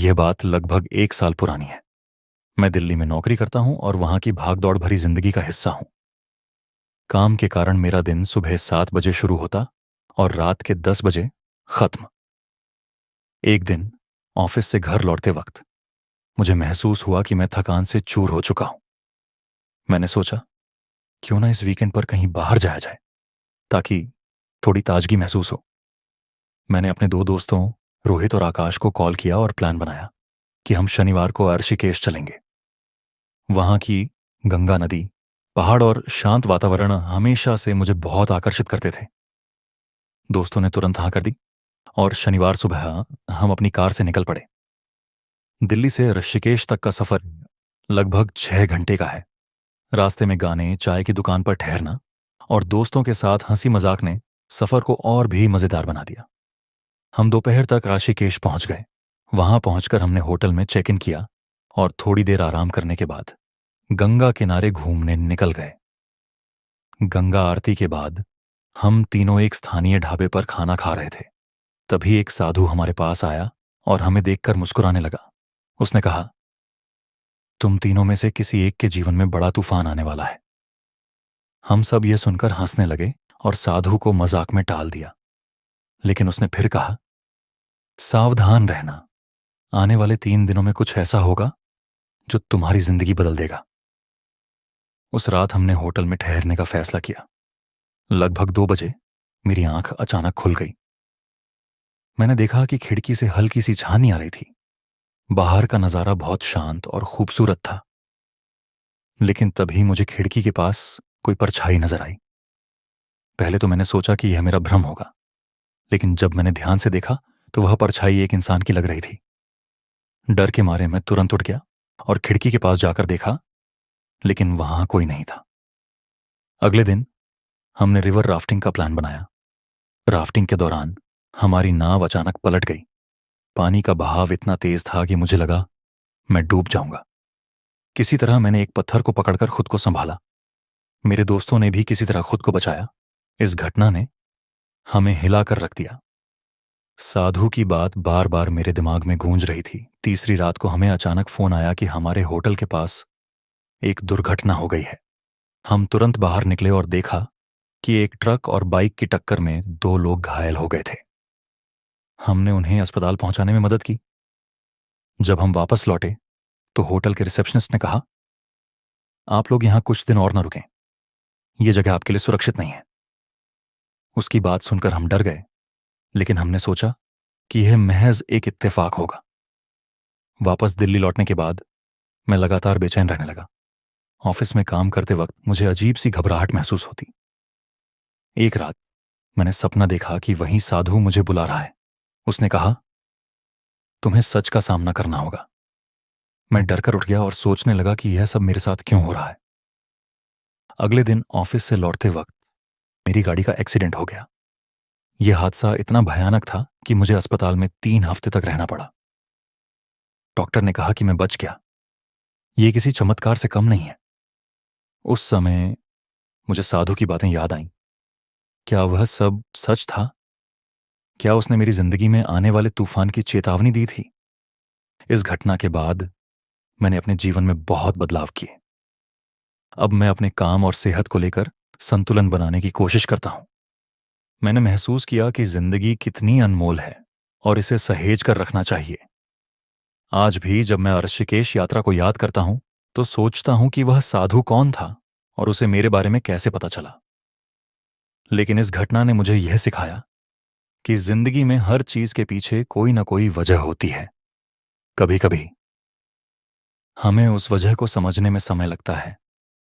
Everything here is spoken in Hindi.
यह बात लगभग 1 साल पुरानी है। मैं दिल्ली में नौकरी करता हूं और वहां की भागदौड़ भरी जिंदगी का हिस्सा हूं। काम के कारण मेरा दिन सुबह 7 बजे शुरू होता और रात के 10 बजे खत्म। एक दिन ऑफिस से घर लौटते वक्त मुझे महसूस हुआ कि मैं थकान से चूर हो चुका हूं। मैंने सोचा, क्यों ना इस वीकेंड पर कहीं बाहर जाया जाए ताकि थोड़ी ताजगी महसूस हो। मैंने अपने 2 दोस्तों रोहित और आकाश को कॉल किया और प्लान बनाया कि हम शनिवार को ऋषिकेश चलेंगे। वहां की गंगा नदी, पहाड़ और शांत वातावरण हमेशा से मुझे बहुत आकर्षित करते थे। दोस्तों ने तुरंत हाँ कर दी और शनिवार सुबह हम अपनी कार से निकल पड़े। दिल्ली से ऋषिकेश तक का सफर लगभग 6 घंटे का है। रास्ते में गाने, चाय की दुकान पर ठहरना और दोस्तों के साथ हंसी मजाक ने सफर को और भी मजेदार बना दिया। हम दोपहर तक ऋषिकेश पहुंच गए। वहां पहुंचकर हमने होटल में चेक इन किया और थोड़ी देर आराम करने के बाद गंगा किनारे घूमने निकल गए। गंगा आरती के बाद हम तीनों एक स्थानीय ढाबे पर खाना खा रहे थे। तभी एक साधु हमारे पास आया और हमें देखकर मुस्कुराने लगा। उसने कहा, तुम तीनों में से किसी एक के जीवन में बड़ा तूफान आने वाला है। हम सब यह सुनकर हंसने लगे और साधु को मजाक में टाल दिया। लेकिन उसने फिर कहा, सावधान रहना, आने वाले 3 दिनों में कुछ ऐसा होगा जो तुम्हारी जिंदगी बदल देगा। उस रात हमने होटल में ठहरने का फैसला किया। लगभग 2 बजे मेरी आंख अचानक खुल गई। मैंने देखा कि खिड़की से हल्की सी झांकी आ रही थी। बाहर का नजारा बहुत शांत और खूबसूरत था। लेकिन तभी मुझे खिड़की के पास कोई परछाई नजर आई। पहले तो मैंने सोचा कि यह मेरा भ्रम होगा, लेकिन जब मैंने ध्यान से देखा तो वह परछाई एक इंसान की लग रही थी। डर के मारे मैं तुरंत उठ गया और खिड़की के पास जाकर देखा, लेकिन वहां कोई नहीं था। अगले दिन हमने रिवर राफ्टिंग का प्लान बनाया। राफ्टिंग के दौरान हमारी नाव अचानक पलट गई। पानी का बहाव इतना तेज था कि मुझे लगा मैं डूब जाऊंगा। किसी तरह मैंने एक पत्थर को पकड़कर खुद को संभाला। मेरे दोस्तों ने भी किसी तरह खुद को बचाया। इस घटना ने हमें हिलाकर रख दिया। साधु की बात बार बार मेरे दिमाग में गूंज रही थी। तीसरी रात को हमें अचानक फोन आया कि हमारे होटल के पास एक दुर्घटना हो गई है। हम तुरंत बाहर निकले और देखा कि एक ट्रक और बाइक की टक्कर में 2 लोग घायल हो गए थे। हमने उन्हें अस्पताल पहुंचाने में मदद की। जब हम वापस लौटे तो होटल के रिसेप्शनिस्ट ने कहा, आप लोग यहां कुछ दिन और न रुकें, यह जगह आपके लिए सुरक्षित नहीं है। उसकी बात सुनकर हम डर गए, लेकिन हमने सोचा कि यह महज एक इत्तेफाक होगा। वापस दिल्ली लौटने के बाद मैं लगातार बेचैन रहने लगा। ऑफिस में काम करते वक्त मुझे अजीब सी घबराहट महसूस होती। एक रात मैंने सपना देखा कि वही साधु मुझे बुला रहा है। उसने कहा, तुम्हें सच का सामना करना होगा। मैं डरकर उठ गया और सोचने लगा कि यह सब मेरे साथ क्यों हो रहा है। अगले दिन ऑफिस से लौटते वक्त मेरी गाड़ी का एक्सीडेंट हो गया। यह हादसा इतना भयानक था कि मुझे अस्पताल में 3 हफ्ते तक रहना पड़ा। डॉक्टर ने कहा कि मैं बच गया। यह किसी चमत्कार से कम नहीं है। उस समय मुझे साधु की बातें याद आईं। क्या वह सब सच था? क्या उसने मेरी जिंदगी में आने वाले तूफान की चेतावनी दी थी? इस घटना के बाद मैंने अपने जीवन में बहुत बदलाव किए। अब मैं अपने काम और सेहत को लेकर संतुलन बनाने की कोशिश करता हूं। मैंने महसूस किया कि जिंदगी कितनी अनमोल है और इसे सहेज कर रखना चाहिए। आज भी जब मैं ऋषिकेश यात्रा को याद करता हूं तो सोचता हूं कि वह साधु कौन था और उसे मेरे बारे में कैसे पता चला। लेकिन इस घटना ने मुझे यह सिखाया कि जिंदगी में हर चीज के पीछे कोई ना कोई वजह होती है। कभी कभी हमें उस वजह को समझने में समय लगता है,